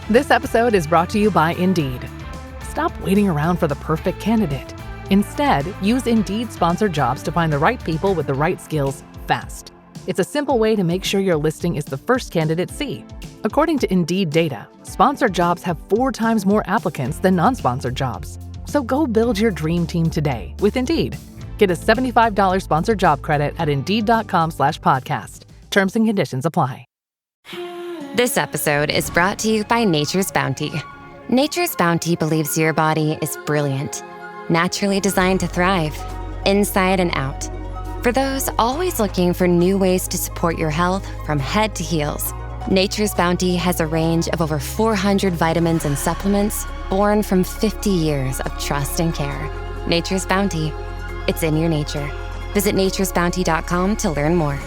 This episode is brought to you by Indeed. Stop waiting around for the perfect candidate. Instead, use Indeed sponsored jobs to find the right people with the right skills fast. It's a simple way to make sure your listing is the first candidates see. According to Indeed data, sponsored jobs have 4 times more applicants than non-sponsored jobs. So go build your dream team today with Indeed. Get a $75 sponsored job credit at Indeed.com/podcast. Terms and conditions apply. This episode is brought to you by Nature's Bounty. Nature's Bounty believes your body is brilliant, naturally designed to thrive, inside and out. For those always looking for new ways to support your health from head to heels, Nature's Bounty has a range of over 400 vitamins and supplements born from 50 years of trust and care. Nature's Bounty. It's in your nature. Visit naturesbounty.com to learn more.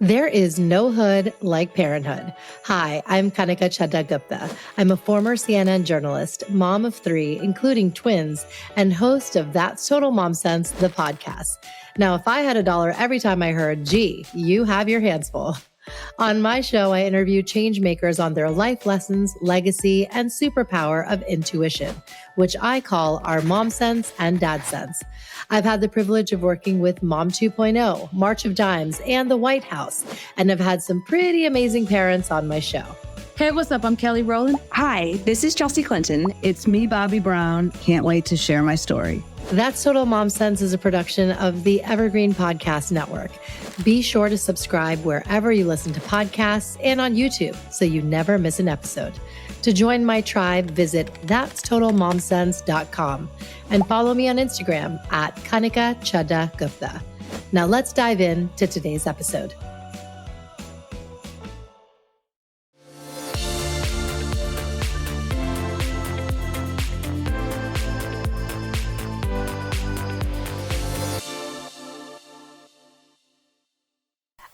There is no hood like parenthood. Hi, I'm Kanika Chadda Gupta. I'm a former CNN journalist, mom of 3, including twins, and host of That's Total Mom Sense, the podcast. Now, if I had $1 every time I heard, gee, you have your hands full. On my show, I interview change makers on their life lessons, legacy, and superpower of intuition, which I call our mom sense and dad sense. I've had the privilege of working with Mom 2.0, March of Dimes, and the White House, and have had some pretty amazing parents on my show. Hey, what's up? I'm Kelly Rowland. Hi, this is Chelsea Clinton. It's me, Bobby Brown. Can't wait to share my story. That's Total Mom Sense is a production of the Evergreen Podcast Network. Be sure to subscribe wherever you listen to podcasts and on YouTube so you never miss an episode. To join my tribe, visit thatstotalmomsense.com and follow me on Instagram at Kanika Chadda Gupta. Now let's dive in to today's episode.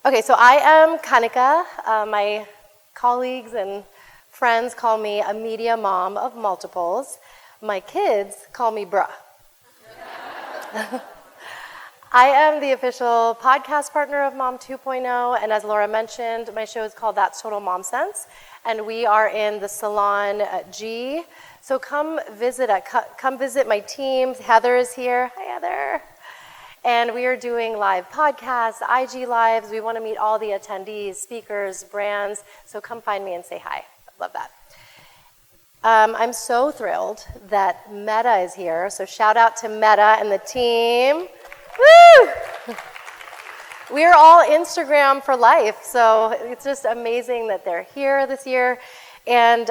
Okay, so I am Kanika. My colleagues and friends call me a media mom of multiples. My kids call me bruh. I am the official podcast partner of Mom 2.0, and as Laura mentioned, my show is called That's Total Mom Sense, and we are in the Salon G. So come visit my team. Heather is here. Hi, Heather. And we are doing live podcasts, IG lives. We want to meet all the attendees, speakers, brands. So come find me and say hi. I love that. I'm so thrilled that Meta is here. So shout out to Meta and the team. Woo! We are all Instagram for life. So it's just amazing that they're here this year. And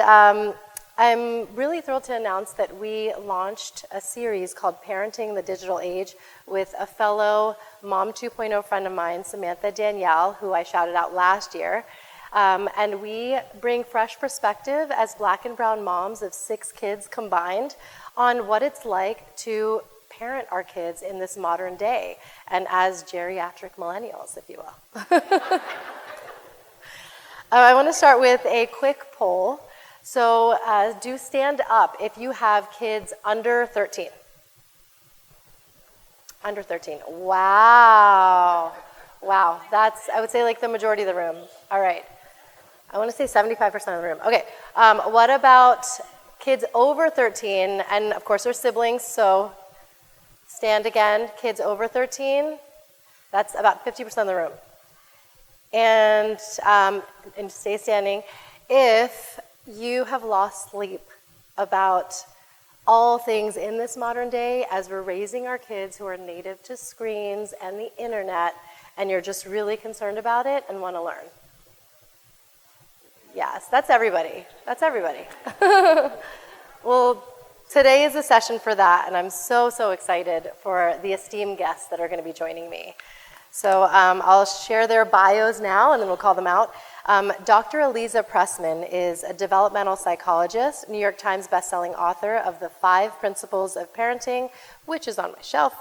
I'm really thrilled to announce that we launched a series called Parenting the Digital Age with a fellow Mom 2.0 friend of mine, Samantha Danielle, who I shouted out last year. And we bring fresh perspective as Black and brown moms of 6 kids combined on what it's like to parent our kids in this modern day and as geriatric millennials, if you will. I want to start with a quick poll. So do stand up if you have kids under 13. Under 13. Wow. Wow. That's, I would say, like the majority of the room. All right. I want to say 75% of the room. Okay. What about kids over 13? And of course, they're siblings. So stand again. Kids over 13. That's about 50% of the room. And stay standing. If you have lost sleep about all things in this modern day as we're raising our kids who are native to screens and the internet, and you're just really concerned about it and want to learn. Yes, that's everybody. That's everybody. Well, today is a session for that, and I'm so excited for the esteemed guests that are going to be joining me. So I'll share their bios now, and then we'll call them out. Dr. ALIZA PRESMAN is a developmental psychologist, New York Times bestselling author of The 5 Principles of Parenting, which is on my shelf,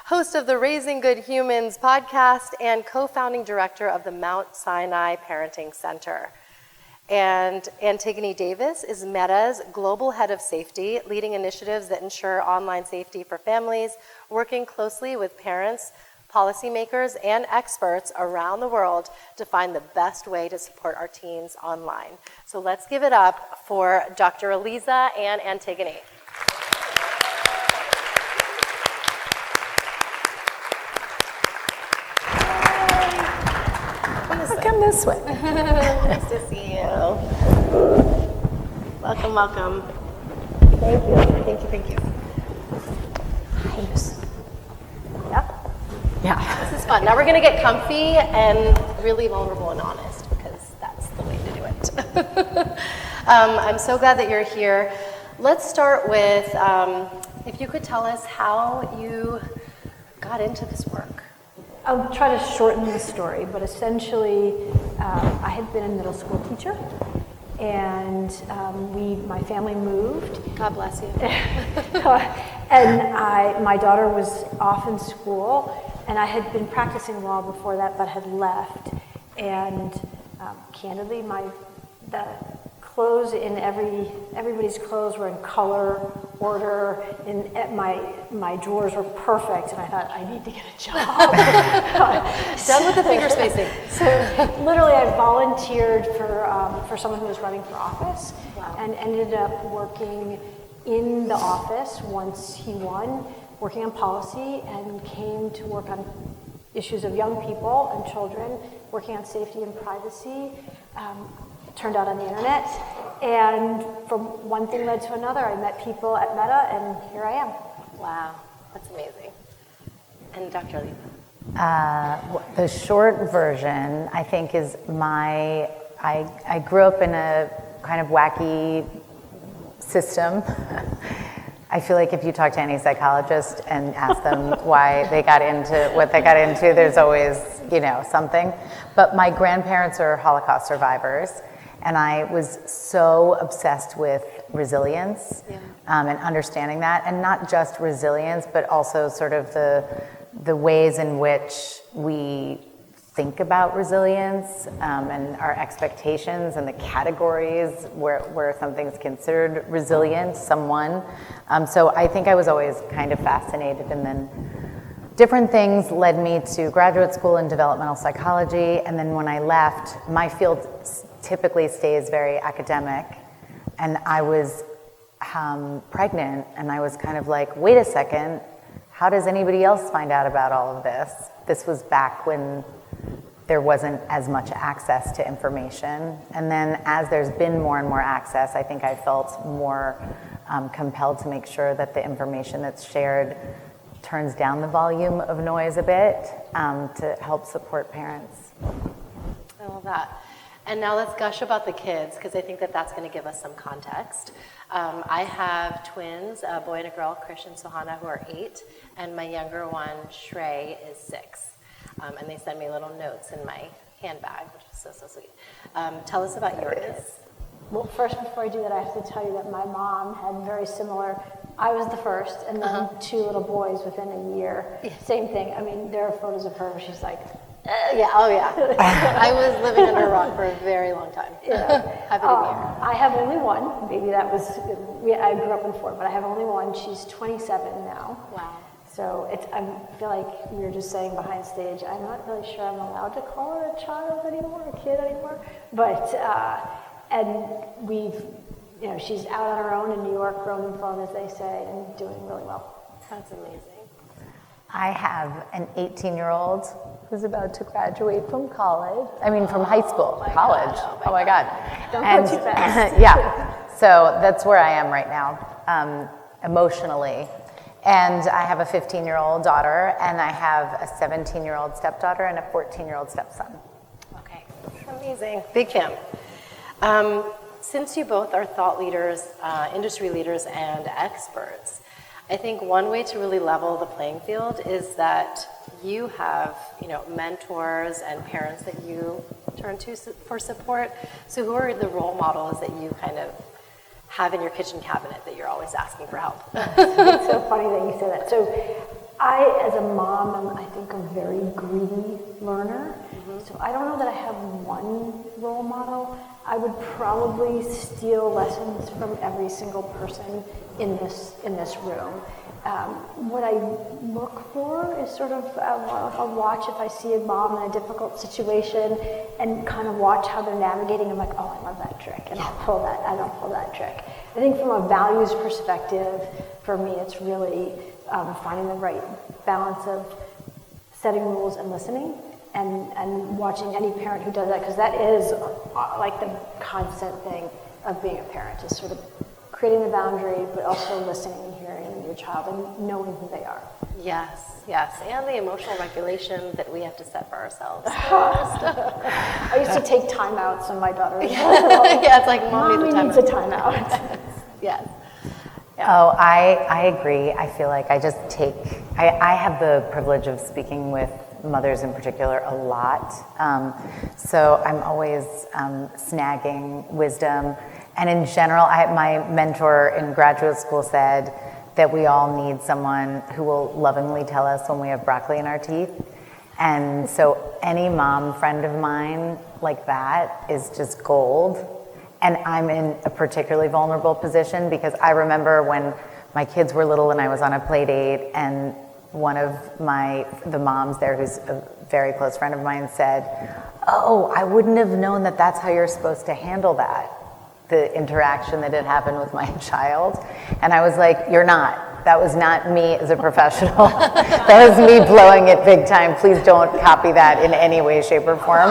host of the Raising Good Humans podcast, and co-founding director of the Mount Sinai Parenting Center. And Antigone Davis is Meta's global head of safety, leading initiatives that ensure online safety for families, working closely with parents, policymakers, and experts around the world to find the best way to support our teens online. So let's give it up for Dr. ALIZA and Antigone. Come this way. Nice to see you. Welcome, welcome. Thank you. Thank you, thank you. Nice. Yep. Yeah. This is fun. Now we're going to get comfy and really vulnerable and honest, because that's the way to do it. I'm so glad that you're here. Let's start with, if you could tell us how you got into this work. I'll try to shorten the story, but essentially, I had been a middle school teacher, and my family moved. God bless you. And my daughter was off in school, and I had been practicing law before that, but had left. And candidly, the clothes in everybody's clothes were in color, order, and my drawers were perfect, and I thought, I need to get a job. Done with the finger spacing. So literally, I volunteered for someone who was running for office, and ended up working in the office once he won, working on policy, and came to work on issues of young people and children, working on safety and privacy. Turned out on the internet, and from one thing led to another. I met people at Meta, and here I am. Wow, that's amazing. And Dr. ALIZA? The short version, I think, is I grew up in a kind of wacky system. I feel like if you talk to any psychologist and ask them why they got into what they got into, there's always, something. But my grandparents are Holocaust survivors, and I was so obsessed with resilience and understanding that, and not just resilience, but also sort of the ways in which we think about resilience and our expectations and the categories where something's considered resilient, someone. So I think I was always kind of fascinated, and then different things led me to graduate school in developmental psychology, and then when I left, my field typically stays very academic, and I was pregnant, and I was kind of like, wait a second, how does anybody else find out about all of this? This was back when there wasn't as much access to information, and then as there's been more and more access, I think I felt more compelled to make sure that the information that's shared turns down the volume of noise a bit to help support parents. I love that. And now let's gush about the kids, because I think that that's going to give us some context. I have twins, a boy and a girl, Krish and Sohana, who are 8, and my younger one, Shrey, is 6. And they send me little notes in my handbag, which is so sweet. Tell us about your kids. Well, first, before I do that, I have to tell you that my mom had very similar. I was the first, and then 2 little boys within a year. Same thing. I mean, there are photos of her where she's like, Yeah, oh yeah. I was living under a rock for a very long time. Happy to be here. I have only one. Maybe that was, I grew up in 4, but I have only one. She's 27 now. Wow. So I feel like we were just saying behind stage, I'm not really sure I'm allowed to call her a child anymore, a kid anymore. But, and she's out on her own in New York, grown and flown, as they say, and doing really well. That's amazing. I have an 18-year-old who's about to graduate from college. I mean, from high school, college. Oh my God. Don't go too fast. Yeah. So that's where I am right now, emotionally. And I have a 15-year-old daughter, and I have a 17-year-old stepdaughter and a 14-year-old stepson. Okay, amazing. Big fan. Since you both are thought leaders, industry leaders, and experts, I think one way to really level the playing field is that you have, mentors and parents that you turn to for support. So who are the role models that you kind of have in your kitchen cabinet that you're always asking for help? It's so funny that you say that. So I, as a mom, am, I think, a very greedy learner. So I don't know that I have one role model. I would probably steal lessons from every single person in this room. What I look for is sort of, I'll watch if I see a mom in a difficult situation and kind of watch how they're navigating. I'm like, oh, I love that trick, and I'll pull that trick. I think from a values perspective, for me, it's really finding the right balance of setting rules and listening, and watching any parent who does that, because that is like the constant thing of being a parent, is sort of creating the boundary, but also listening and hearing your child and knowing who they are. Yes, and the emotional regulation that we have to set for ourselves. I used to take timeouts when my daughter was yeah, it's like Mom needs a timeout. Yes. Oh, I agree. I feel like I have the privilege of speaking with mothers in particular a lot. So I'm always snagging wisdom. And in general, my mentor in graduate school said that we all need someone who will lovingly tell us when we have broccoli in our teeth. And so any mom friend of mine like that is just gold. And I'm in a particularly vulnerable position because I remember when my kids were little and I was on a play date, and one of the moms there, who's a very close friend of mine, said, "Oh, I wouldn't have known that that's how you're supposed to handle that, the interaction that had happened with my child." And I was like, "You're not. That was not me as a professional. That was me blowing it big time. Please don't copy that in any way, shape, or form."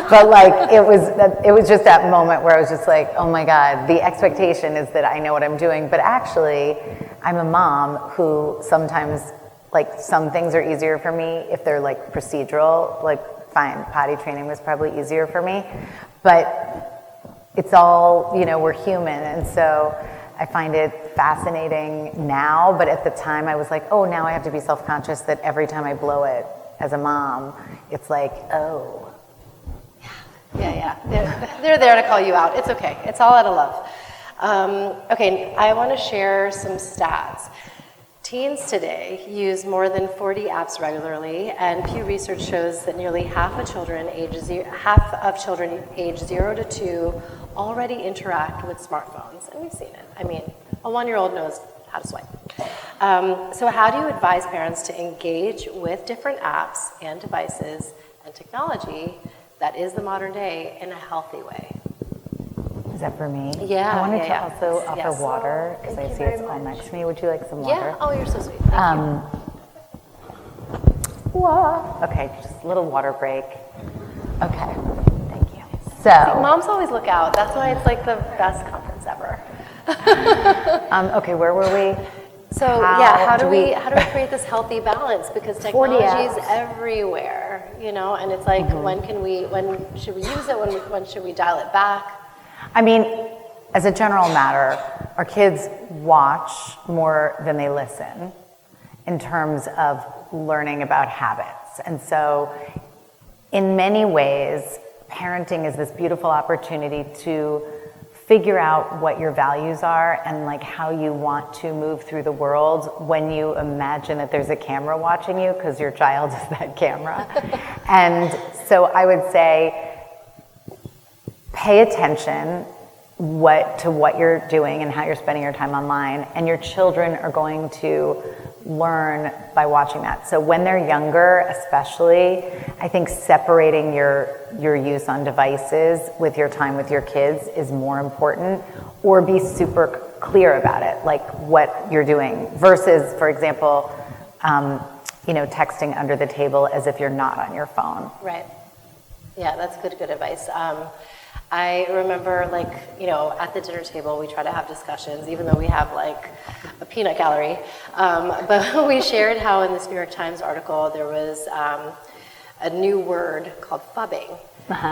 But like, it was just that moment where I was just like, oh my God, the expectation is that I know what I'm doing. But actually, I'm a mom who sometimes, like, some things are easier for me if they're like procedural, like fine, potty training was probably easier for me. But it's all, we're human. And so I find it fascinating now, but at the time I was like, oh, now I have to be self-conscious that every time I blow it as a mom, it's like, oh. Yeah. They're there to call you out. It's okay. It's all out of love. Okay, I want to share some stats. Teens today use more than 40 apps regularly, and Pew Research shows that nearly half of children age 0 to 2 already interact with smartphones, and we've seen it. I mean, a 1-year-old knows how to swipe. So how do you advise parents to engage with different apps and devices and technology that is the modern day in a healthy way? Is that for me? Yeah. I wanted to also offer Yes. water, because I see it's all next to me. Would you like some water? Yeah. Oh, you're so sweet. Thank you. Okay, just a little water break. Okay, thank you. See, moms always look out. That's why it's like the best conference ever. Okay, where were we? So how do we create this healthy balance? Because technology is everywhere, and it's like, when should we use it? When should we dial it back? I mean, as a general matter, our kids watch more than they listen in terms of learning about habits. And so in many ways, parenting is this beautiful opportunity to figure out what your values are and like how you want to move through the world when you imagine that there's a camera watching you, because your child is that camera. And so I would say, pay attention to what you're doing and how you're spending your time online, and your children are going to learn by watching that. So when they're younger, especially, I think separating your use on devices with your time with your kids is more important, or be super clear about it, like what you're doing, versus, for example, texting under the table as if you're not on your phone. Right. Yeah, that's good advice. I remember, at the dinner table, we try to have discussions, even though we have a peanut gallery. But we shared how in this New York Times article there was a new word called phubbing,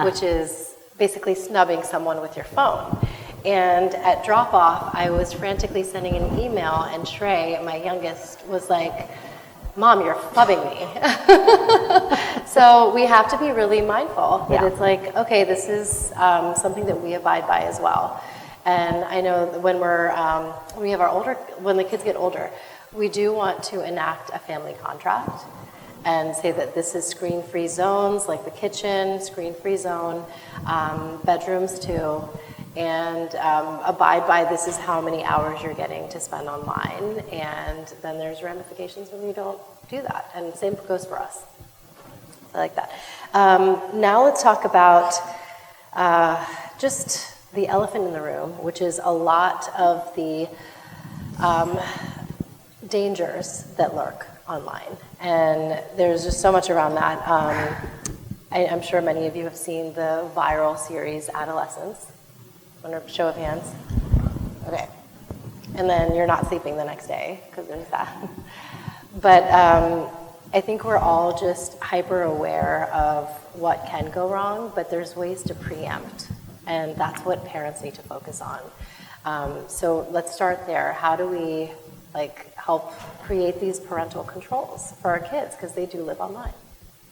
which is basically snubbing someone with your phone. And at drop-off, I was frantically sending an email, and Trey, my youngest, was like, "Mom, you're phubbing me." So we have to be really mindful that it's like, okay, this is something that we abide by as well. And I know that when when the kids get older, we do want to enact a family contract. and say that this is screen-free zones, like the kitchen, screen-free zone, bedrooms too, and abide by this is how many hours you're getting to spend online, and then there's ramifications when you don't do that, and same goes for us. I like that. Now let's talk about just the elephant in the room, which is a lot of the dangers that lurk online. And there's just so much around that. I'm sure many of you have seen the viral series Adolescence. Show of hands. Okay. And then you're not sleeping the next day because there's that. But I think we're all just hyper aware of what can go wrong, but there's ways to preempt. And that's what parents need to focus on. So let's start there. How do we help create these parental controls for our kids, because they do live online?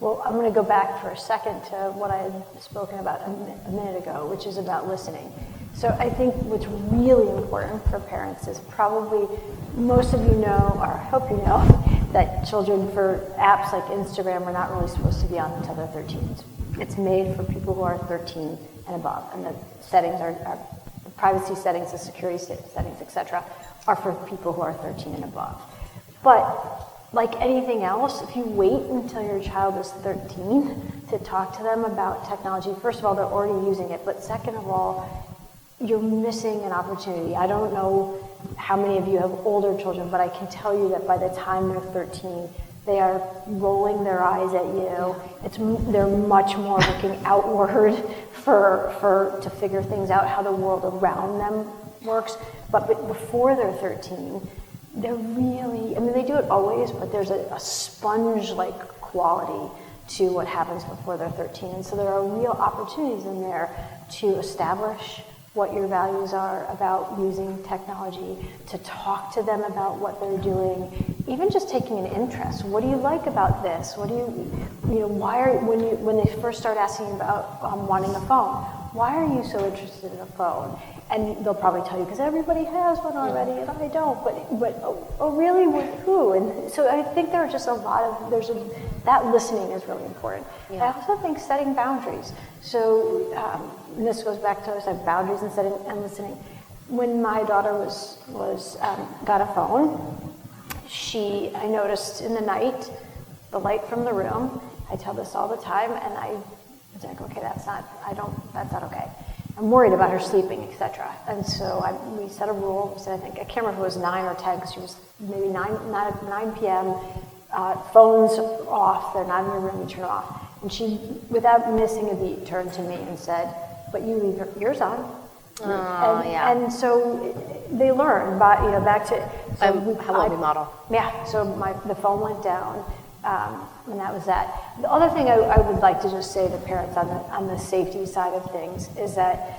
Well, I'm going to go back for a second to what I had spoken about a minute ago, which is about listening. So I think what's really important for parents is probably, most of you know, or I hope you know, that children for apps like Instagram are not really supposed to be on until they're 13. It's made for people who are 13 and above, and the settings are the privacy settings, the security settings, etc., are for people who are 13 and above. But like anything else, if you wait until your child is 13 to talk to them about technology, first of all, they're already using it, but second of all, you're missing an opportunity. I don't know how many of you have older children, but I can tell you that by the time they're 13, they are rolling their eyes at you. They're much more looking outward to figure things out, how the world around them works. But before they're 13, they're really, they do it always, but there's a sponge-like quality to what happens before they're 13. And so there are real opportunities in there to establish what your values are about using technology, to talk to them about what they're doing, even just taking an interest. What do you like about this? What do when they first start asking about wanting a phone, why are you so interested in a phone? And they'll probably tell you, because everybody has one already, and I don't. But oh really? With who? And so I think there are just a lot of that listening is really important. Yeah. I also think setting boundaries. So and this goes back to boundaries and setting and listening. When my daughter got a phone, I noticed in the night the light from the room. I tell this all the time, and I was like, okay, that's not okay. I'm worried about her sleeping, etc. And so we set a rule. We said, I can't remember if it was 9 or 10, because she was maybe 9 p.m. Phones off. They're not in your room. You turn it off. And she, without missing a beat, turned to me and said, "But you leave yours on." And so they learn, back to how we model. Yeah. So the phone went down. And that was that. The other thing I would like to just say to parents on the safety side of things is that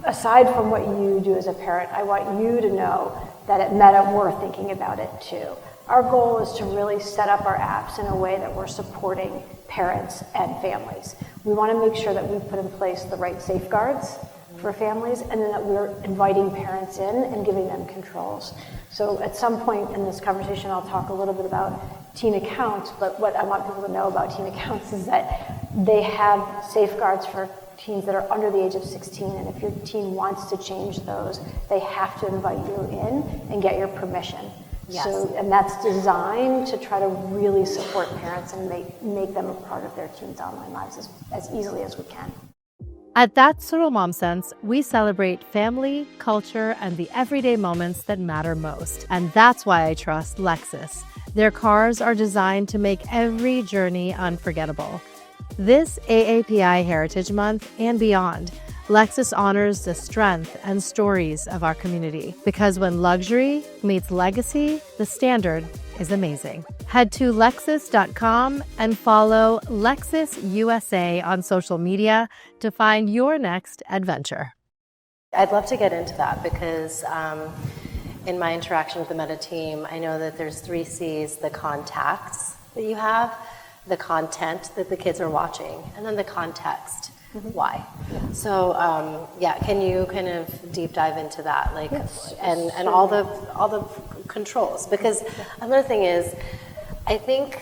aside from what you do as a parent, I want you to know that at Meta, we're thinking about it too. Our goal is to really set up our apps in a way that we're supporting parents and families. We want to make sure that we put in place the right safeguards for families, and then that we're inviting parents in and giving them controls. So at some point in this conversation, I'll talk a little bit about teen accounts, but what I want people to know about teen accounts is that they have safeguards for teens that are under the age of 16, and if your teen wants to change those, they have to invite you in and get your permission. Yes. And that's designed to try to really support parents and make them a part of their teens' online lives as easily as we can. At That's Total Mom Sense, we celebrate family, culture, and the everyday moments that matter most. And that's why I trust Lexus. Their cars are designed to make every journey unforgettable. This AAPI Heritage Month and beyond, Lexus honors the strength and stories of our community. Because when luxury meets legacy, the standard is amazing. Head to Lexus.com and follow Lexus USA on social media to find your next adventure. I'd love to get into that because in my interaction with the Meta team, I know that there's 3 C's: the contacts that you have, the content that the kids are watching, and then the context. Mm-hmm. Why? Yeah. So can you kind of deep dive into that, and all the controls? Because another thing is, I think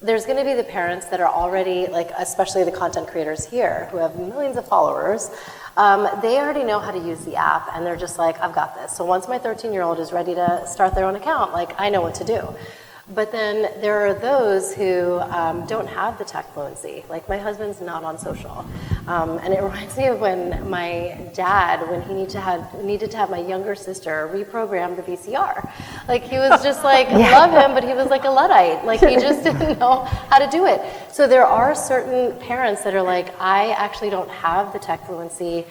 there's going to be the parents that are already, like, especially the content creators here who have millions of followers. They already know how to use the app, and they're just like, I've got this. So once my 13-year-old is ready to start their own account, like, I know what to do. But then there are those who don't have the tech fluency. Like, my husband's not on social. And it reminds me of when my dad, when he needed to have my younger sister reprogram the VCR. Like, he was just like, love him, but he was like a Luddite. Like, he just didn't know how to do it. So there are certain parents that are like, I actually don't have the tech fluency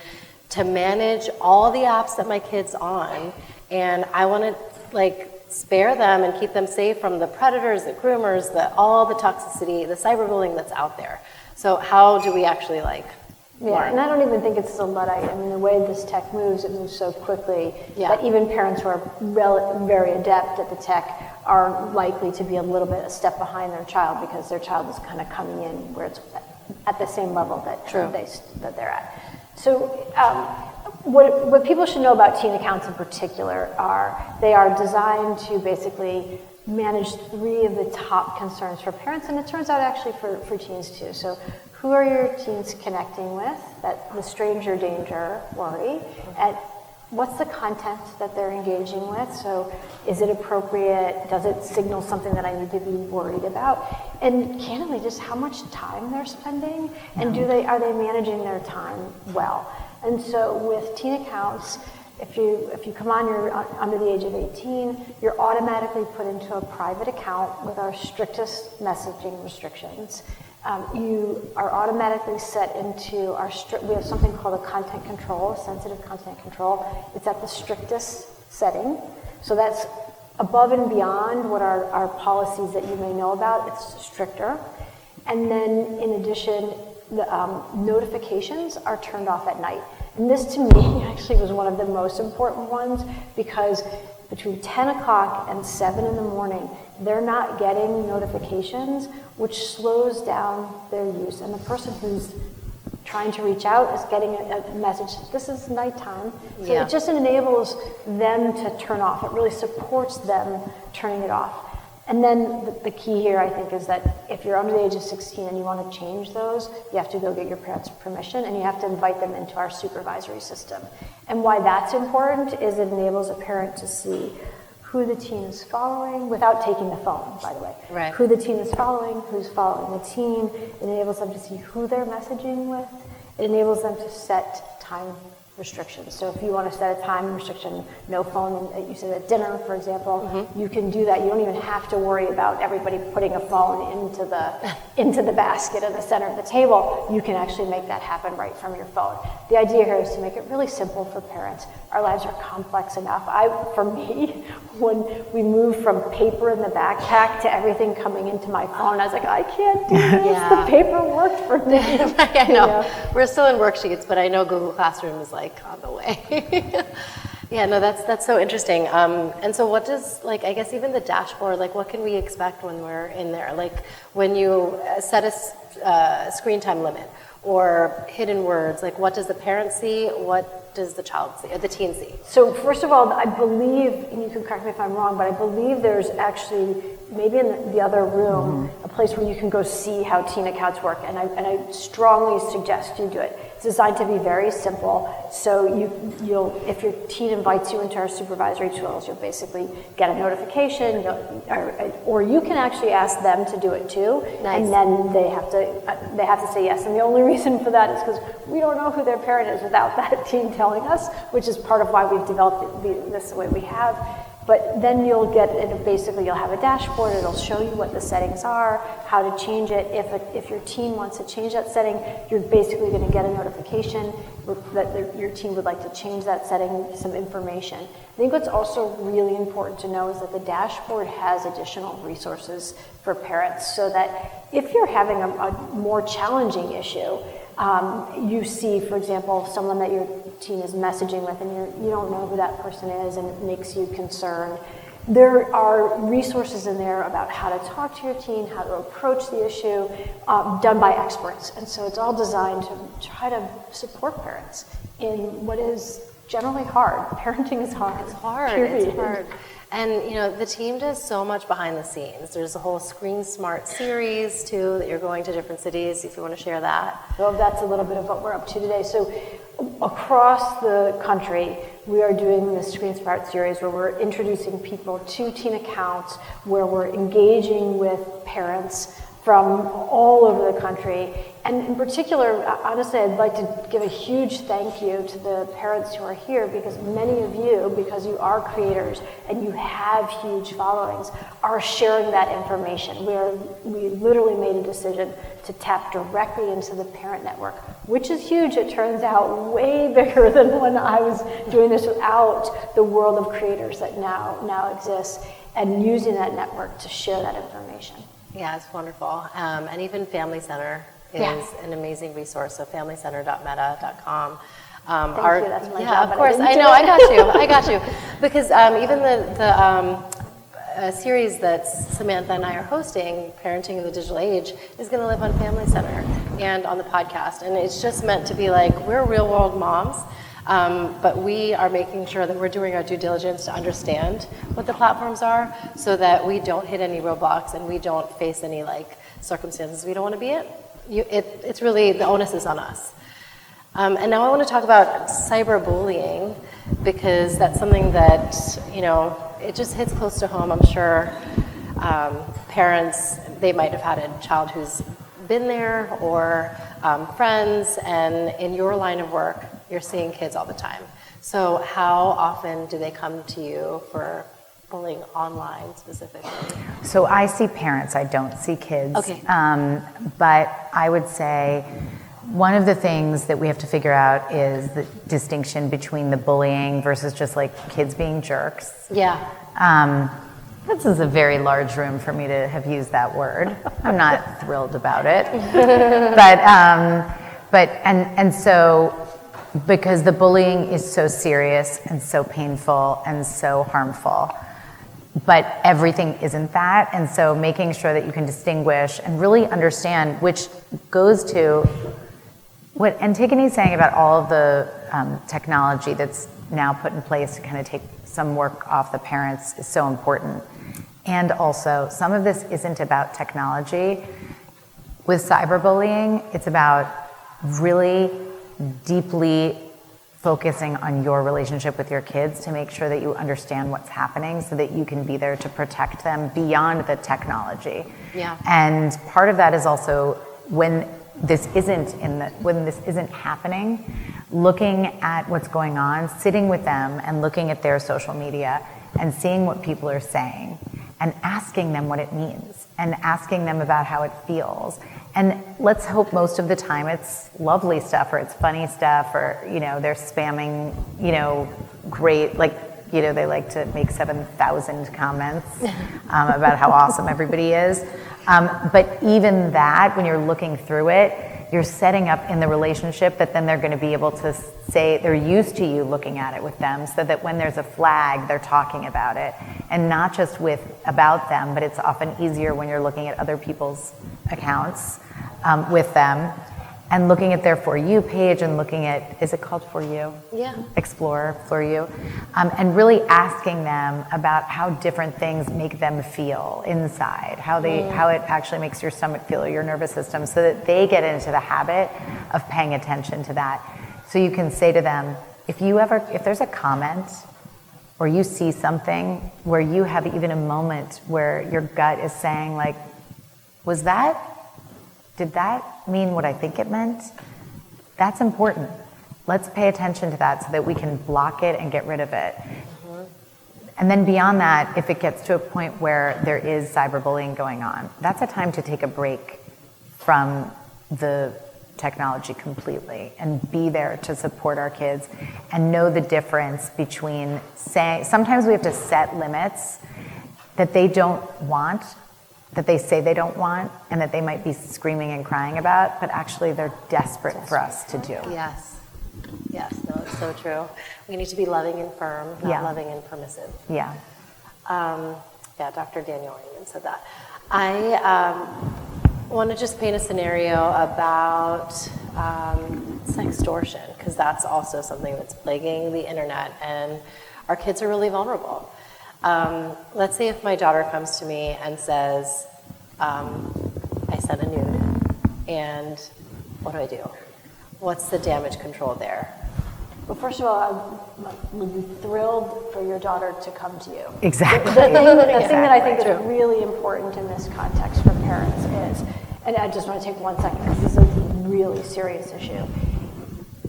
to manage all the apps that my kid's on. And I want to, like, spare them and keep them safe from the predators, the groomers, all the toxicity, the cyberbullying that's out there. So how do we actually learn? And I don't even think it's a Luddite. I mean, the way this tech moves, it moves so quickly that even parents who are very adept at the tech are likely to be a step behind their child because their child is kind of coming in where it's at the same level that they're at. So what people should know about teen accounts in particular they are designed to basically manage 3 of the top concerns for parents, and it turns out actually for teens too. So who are your teens connecting with? That the stranger danger worry. And what's the content that they're engaging with? So is it appropriate? Does it signal something that I need to be worried about? And candidly, just how much time they're spending, and are they managing their time well? And so with teen accounts, if you come on, you're under the age of 18, you're automatically put into a private account with our strictest messaging restrictions. You are automatically set into we have something called a content control, sensitive content control. It's at the strictest setting. So that's above and beyond what our policies that you may know about. It's stricter. And then in addition, the notifications are turned off at night. And this to me actually was one of the most important ones, because between 10 o'clock and 7 in the morning, they're not getting notifications, which slows down their use. And the person who's trying to reach out is getting a message, this is nighttime. So it just enables them to turn off. It really supports them turning it off. And then the key here, I think, is that if you're under the age of 16 and you want to change those, you have to go get your parents' permission, and you have to invite them into our supervisory system. And why that's important is it enables a parent to see who the teen is following without taking the phone, by the way. Right. Who the teen is following, who's following the teen. It enables them to see who they're messaging with. It enables them to set time restrictions. So if you want to set a time restriction, no phone, you said at dinner, for example, you can do that. You don't even have to worry about everybody putting a phone into the basket in the center of the table. You can actually make that happen right from your phone. The idea here is to make it really simple for parents. Our lives are complex enough. For me, when we moved from paper in the backpack to everything coming into my phone, I was like, I can't do this. The paper worked for me. I know. We're still in worksheets, but I know Google Classroom is on the way. Yeah, no, that's so interesting. And so what does, I guess even the dashboard, what can we expect when we're in there? When you set a screen time limit or hidden words, what does the parent see? What does the child see, or the teen see? So first of all, I believe, and you can correct me if I'm wrong, but I believe there's actually, maybe in the other room, a place where you can go see how teen accounts work, and I strongly suggest you do it. It's designed to be very simple, so if your teen invites you into our supervisory tools, you'll basically get a notification, or you can actually ask them to do it too, and then they have to say yes. And the only reason for that is because we don't know who their parent is without that teen telling us, which is part of why we've developed this the way we have. But then you'll get it, basically you'll have a dashboard, it'll show you what the settings are, how to change it. If your teen wants to change that setting, you're basically going to get a notification that your teen would like to change that setting, some information. I think what's also really important to know is that the dashboard has additional resources for parents, so that if you're having a more challenging issue, you see, for example, someone that your teen is messaging with and you don't know who that person is and it makes you concerned. There are resources in there about how to talk to your teen, how to approach the issue, done by experts. And so it's all designed to try to support parents in what is generally hard. Parenting is hard. It's hard. Period. It's hard. And the team does so much behind the scenes. There's a whole Screen Smart series too that you're going to different cities. If you want to share that. Well, that's a little bit of what we're up to today. So across the country, we are doing this Screen Smart series where we're introducing people to teen accounts, where we're engaging with parents from all over the country. And in particular, honestly, I'd like to give a huge thank you to the parents who are here, because many of you, because you are creators and you have huge followings, are sharing that information. We literally made a decision to tap directly into the parent network, which is huge. It turns out way bigger than when I was doing this without the world of creators that now exists, and using that network to share that information. Yeah, it's wonderful. And even Family Center is an amazing resource. So familycenter.meta.com. Thank you, that's my job. Of course, I know, I got you. Because even the series that Samantha and I are hosting, Parenting in the Digital Age, is going to live on Family Center and on the podcast. And it's just meant to be like, we're real world moms, but we are making sure that we're doing our due diligence to understand what the platforms are, so that we don't hit any roadblocks and we don't face any circumstances we don't want to be in. It's really, the onus is on us. And now I want to talk about cyberbullying, because that's something that, it just hits close to home. I'm sure parents, they might have had a child who's been there, or friends, and in your line of work, you're seeing kids all the time. So how often do they come to you for bullying online specifically? So I see parents, I don't see kids. Okay. But I would say one of the things that we have to figure out is the distinction between the bullying versus just kids being jerks. Yeah. This is a very large room for me to have used that word. I'm not thrilled about it. But so, because the bullying is so serious and so painful and so harmful, but everything isn't that. And so making sure that you can distinguish and really understand, which goes to what Antigone is saying about all of the technology that's now put in place to kind of take some work off the parents, is so important. And also, some of this isn't about technology. With cyberbullying, it's about really deeply focusing on your relationship with your kids to make sure that you understand what's happening, so that you can be there to protect them beyond the technology. Yeah. And part of that is also when this isn't happening, looking at what's going on, sitting with them and looking at their social media and seeing what people are saying and asking them what it means and asking them about how it feels. And let's hope most of the time it's lovely stuff, or it's funny stuff, or they're spamming great, they like to make 7,000 comments about how awesome everybody is. But even that, when you're looking through it, you're setting up in the relationship that then they're going to be able to say they're used to you looking at it with them, so that when there's a flag, they're talking about it, and not just about them, but it's often easier when you're looking at other people's accounts with them, and looking at their For You page, and looking at, is it called For You? Yeah. Explore For You. And really asking them about how different things make them feel inside, how it actually makes your stomach feel, or your nervous system, so that they get into the habit of paying attention to that. So you can say to them, if there's a comment, or you see something where you have even a moment where your gut is saying did that mean what I think it meant? That's important. Let's pay attention to that so that we can block it and get rid of it. Mm-hmm. And then beyond that, if it gets to a point where there is cyberbullying going on, that's a time to take a break from the technology completely and be there to support our kids and know the difference between sometimes we have to set limits that they don't want, that they say they don't want, and that they might be screaming and crying about, but actually they're desperate for us to do. Yes, no, it's so true. We need to be loving and firm, not loving and permissive. Yeah. Dr. Daniel even said that. I want to just paint a scenario about Sextortion, because that's also something that's plaguing the internet, and our kids are really vulnerable. Let's say if my daughter comes to me and says, I sent a nude, and what do? What's the damage control there? Well, first of all, I would be thrilled for your daughter to come to you. Exactly. The thing that I think is really important in this context for parents is, and I just want to take 1 second because this is a really serious issue.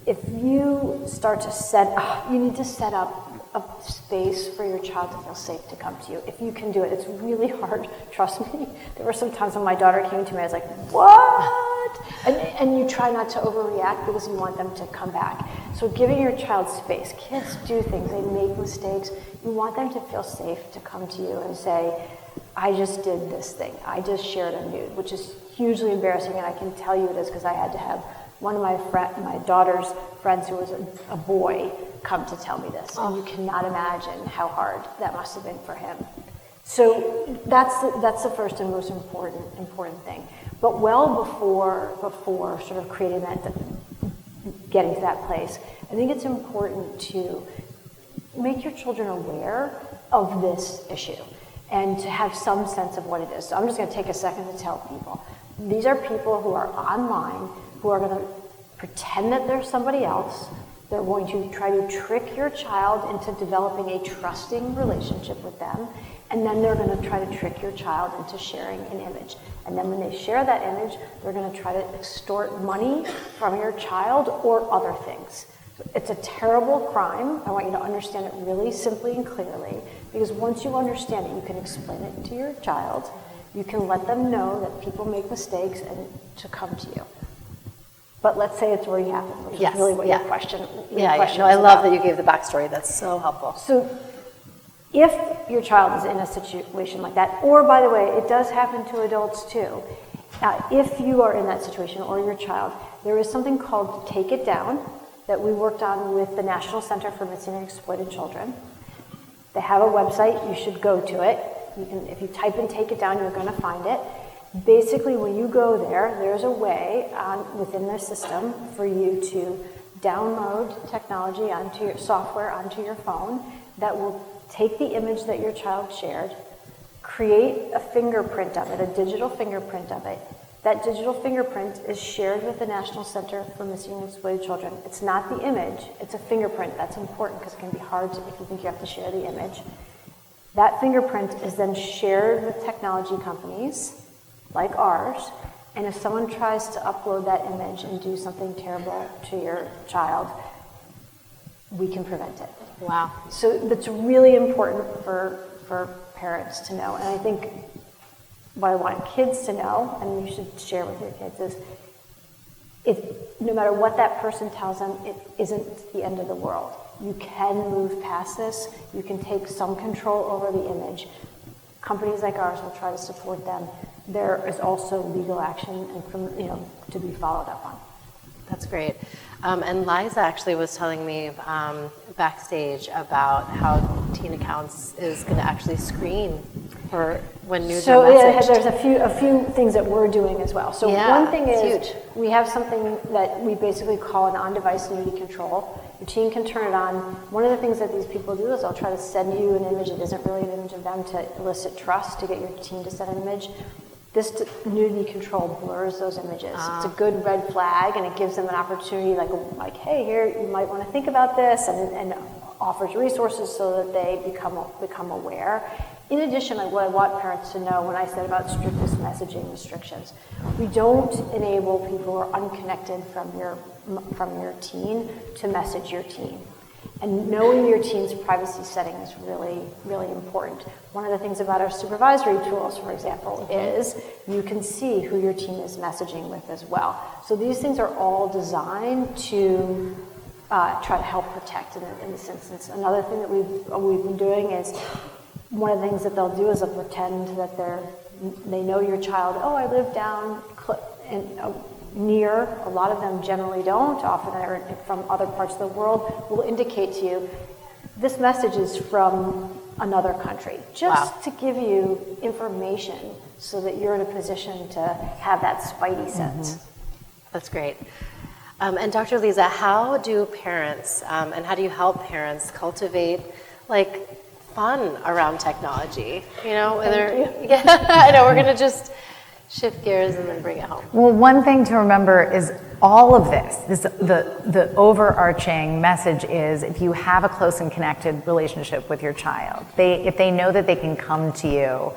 If you start to you need to set up a space for your child to feel safe to come to you. If you can do it, it's really hard. Trust me. There were some times when my daughter came to me, I was like, what? And you try not to overreact because you want them to come back. So giving your child space. Kids do things. They make mistakes. You want them to feel safe to come to you and say, I just did this thing. I just shared a nude, which is hugely embarrassing, and I can tell you it is because I had to have one of my daughter's friends who was a boy come to tell me this. And you cannot imagine how hard that must have been for him. So that's the first and most important thing. But well before sort of creating that, getting to that place, I think it's important to make your children aware of this issue and to have some sense of what it is. So I'm just going to take a second to tell people. These are people who are online who are going to pretend that they're somebody else. They're going to try to trick your child into developing a trusting relationship with them, and then they're going to try to trick your child into sharing an image. And then when they share that image, they're going to try to extort money from your child or other things. It's a terrible crime. I want you to understand it really simply and clearly, because once you understand it, you can explain it to your child. You can let them know that people make mistakes and to come to you. But let's say it's already happened, which is really what your question is. No, I love that you gave the backstory. That's so helpful. So if your child is in a situation like that, or by the way, it does happen to adults too. If you are in that situation or your child, there is something called Take It Down that we worked on with the National Center for Missing and Exploited Children. They have a website. You should go to it. If you type in Take It Down, you're going to find it. Basically, when you go there, there's a way within their system for you to download technology onto your software onto your phone that will take the image that your child shared, create a fingerprint of it, a digital fingerprint of it. That digital fingerprint is shared with the National Center for Missing and Exploited Children. It's not the image, it's a fingerprint. That's important because it can be hard if you think you have to share the image. That fingerprint is then shared with technology companies like ours, and if someone tries to upload that image and do something terrible to your child, we can prevent it. Wow. So that's really important for parents to know. And I think what I want kids to know, and you should share with your kids, is no matter what that person tells them, it isn't the end of the world. You can move past this. You can take some control over the image. Companies like ours will try to support them. There is also legal action and to be followed up on. That's great. And Liza actually was telling me backstage about how Teen Accounts is going to actually screen for when nudes are messaged. So there's a few things that we're doing as well. So one thing is we have something that we basically call an on-device nudity control. Your teen can turn it on. One of the things that these people do is they'll try to send you an image that isn't really an image of them to elicit trust, to get your teen to send an image. This nudity control blurs those images. It's a good red flag, and it gives them an opportunity like hey, here, you might want to think about this, and offers resources so that they become aware. In addition, what I want parents to know when I said about strictest messaging restrictions, we don't enable people who are unconnected from your teen to message your teen. And knowing your teen's privacy setting is really, really important. One of the things about our supervisory tools, for example, is you can see who your teen is messaging with as well. So these things are all designed to try to help protect in this instance. Another thing that we've been doing is one of the things that they'll do is they'll pretend that they know your child. Oh, I live down near. A lot of them generally don't. Often they're from other parts of the world. Will indicate to you this message is from another country, just to give you information so that you're in a position to have that spidey sense. That's great. And Dr. ALIZA, how do parents and how do you help parents cultivate like fun around technology? You know, yeah, I know we're gonna just shift gears and then bring it home. Well, one thing to remember is all of this the overarching message is if you have a close and connected relationship with your child, if they know that they can come to you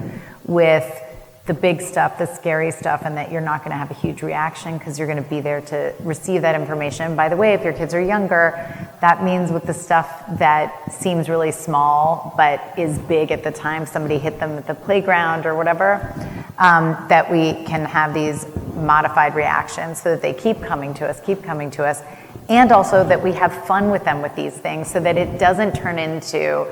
with the big stuff, the scary stuff, and that you're not going to have a huge reaction because you're going to be there to receive that information. By the way, if your kids are younger, that means with the stuff that seems really small but is big at the time, somebody hit them at the playground or whatever, that we can have these modified reactions so that they keep coming to us, and also that we have fun with them with these things so that it doesn't turn into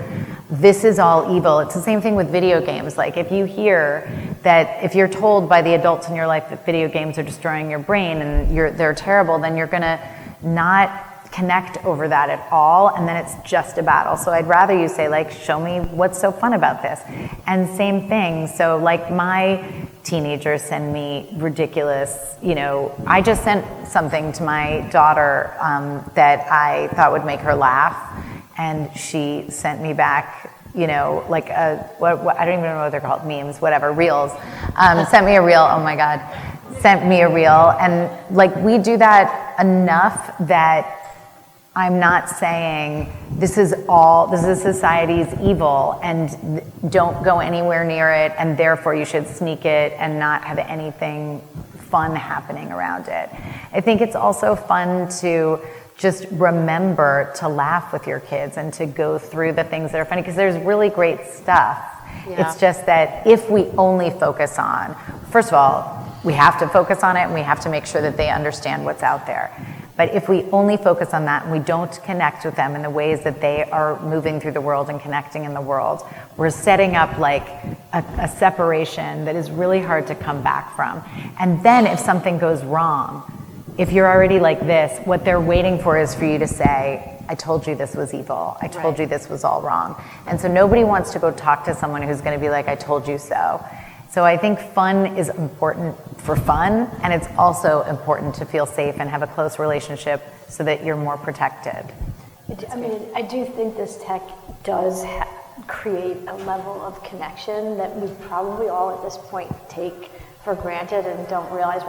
this is all evil. It's the same thing with video games. Like if you hear that, if you're told by the adults in your life that video games are destroying your brain and they're terrible, then you're gonna not connect over that at all, and then it's just a battle. So I'd rather you say like, show me what's so fun about this. And same thing, so like my teenagers send me ridiculous, I just sent something to my daughter that I thought would make her laugh, and she sent me back, like what I don't even know what they're called, memes, whatever, reels. Sent me a reel, oh my God, sent me a reel. And like we do that enough that I'm not saying this is society's evil and don't go anywhere near it and therefore you should sneak it and not have anything fun happening around it. I think it's also fun to just remember to laugh with your kids and to go through the things that are funny because there's really great stuff. Yeah. It's just that if we only focus on, first of all, we have to focus on it and we have to make sure that they understand what's out there. But if we only focus on that and we don't connect with them in the ways that they are moving through the world and connecting in the world, we're setting up like a separation that is really hard to come back from. And then if something goes wrong, if you're already like this, what they're waiting for is for you to say, I told you this was evil. I told you this was all wrong. And so nobody wants to go talk to someone who's going to be like, I told you so. So I think fun is important for fun, and it's also important to feel safe and have a close relationship so that you're more protected. I do think this tech does create a level of connection that we probably all at this point take for granted and don't realize.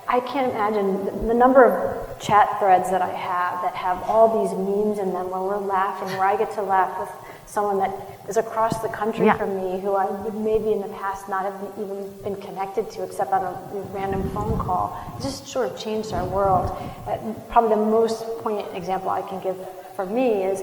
I can't imagine the number of chat threads that I have that have all these memes in them where we're laughing, where I get to laugh with someone that is across the country from me who I would maybe in the past not have even been connected to except on a random phone call. It just sort of changed our world. Probably the most poignant example I can give for me is,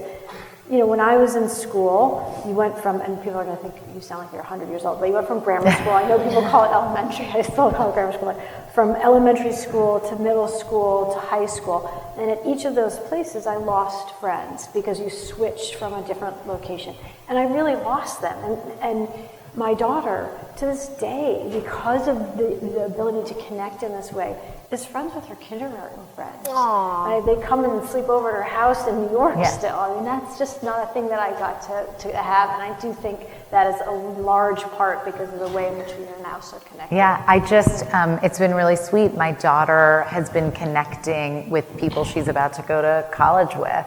when I was in school, you went from, and people are going to think you sound like you're 100 years old, but you went from grammar school. I know people call it elementary. I still call it grammar school. But from elementary school to middle school to high school. And at each of those places, I lost friends because you switched from a different location. And I really lost them. And my daughter, to this day, because of the ability to connect in this way, is friends with her kindergarten friends. They come and sleep over at her house in New York still. That's just not a thing that I got to have, and I do think that is a large part because of the way in which we are now so connected. Yeah, I just, it's been really sweet. My daughter has been connecting with people she's about to go to college with,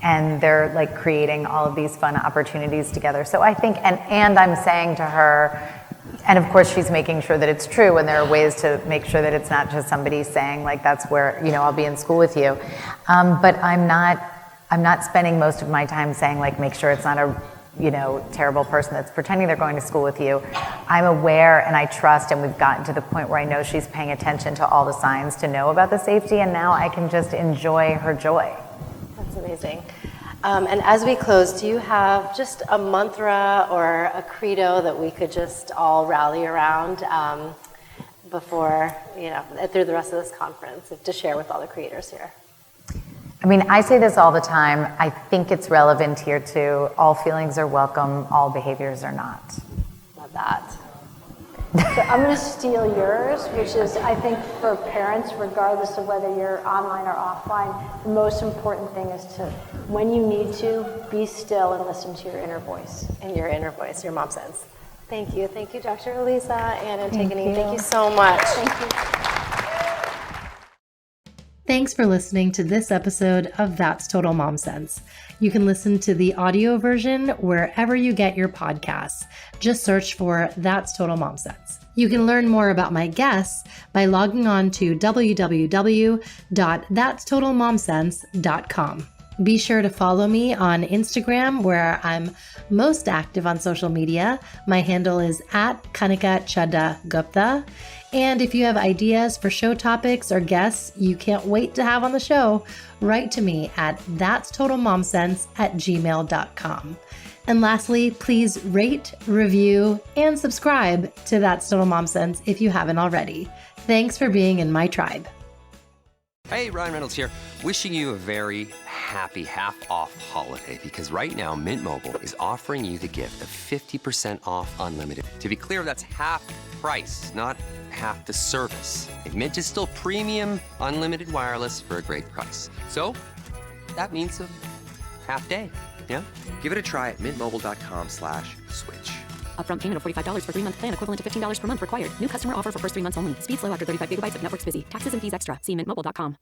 and they're like creating all of these fun opportunities together. So I think, and I'm saying to her, and of course she's making sure that it's true, and there are ways to make sure that it's not just somebody saying like that's where I'll be in school with you, but I'm not spending most of my time saying like make sure it's not a terrible person that's pretending they're going to school with you. I'm aware and I trust, and we've gotten to the point where I know she's paying attention to all the signs to know about the safety, and now I can just enjoy her joy. That's amazing. And as we close, do you have just a mantra or a credo that we could just all rally around before, through the rest of this conference, to share with all the creators here? I say this all the time. I think it's relevant here too. All feelings are welcome, all behaviors are not. Love that. So I'm going to steal yours, which is, I think for parents, regardless of whether you're online or offline, the most important thing is to, when you need to, be still and listen to your inner voice. And your inner voice, your mom sense. Thank you. Thank you, Dr. ALIZA and Antigone. Thank you so much. Thank you. Thanks for listening to this episode of That's Total Mom Sense. You can listen to the audio version wherever you get your podcasts. Just search for That's Total Mom Sense. You can learn more about my guests by logging on to www.thatstotalmomsense.com. Be sure to follow me on Instagram, where I'm most active on social media. My handle is @KanikaChaddaGupta. And if you have ideas for show topics or guests you can't wait to have on the show, write to me at thatstotalmomsense@gmail.com. And lastly, please rate, review, and subscribe to That's Total Mom Sense if you haven't already. Thanks for being in my tribe. Hey, Ryan Reynolds here, wishing you a very happy half-off holiday, because right now Mint Mobile is offering you the gift of 50% off unlimited. To be clear, that's half price, not half the service. And Mint is still premium unlimited wireless for a great price. So that means a half day, yeah? Give it a try at mintmobile.com/switch. Upfront payment of $45 for 3-month plan, equivalent to $15 per month required. New customer offer for first 3 months only. Speed slow after 35 gigabytes if network's busy. Taxes and fees extra. See mintmobile.com.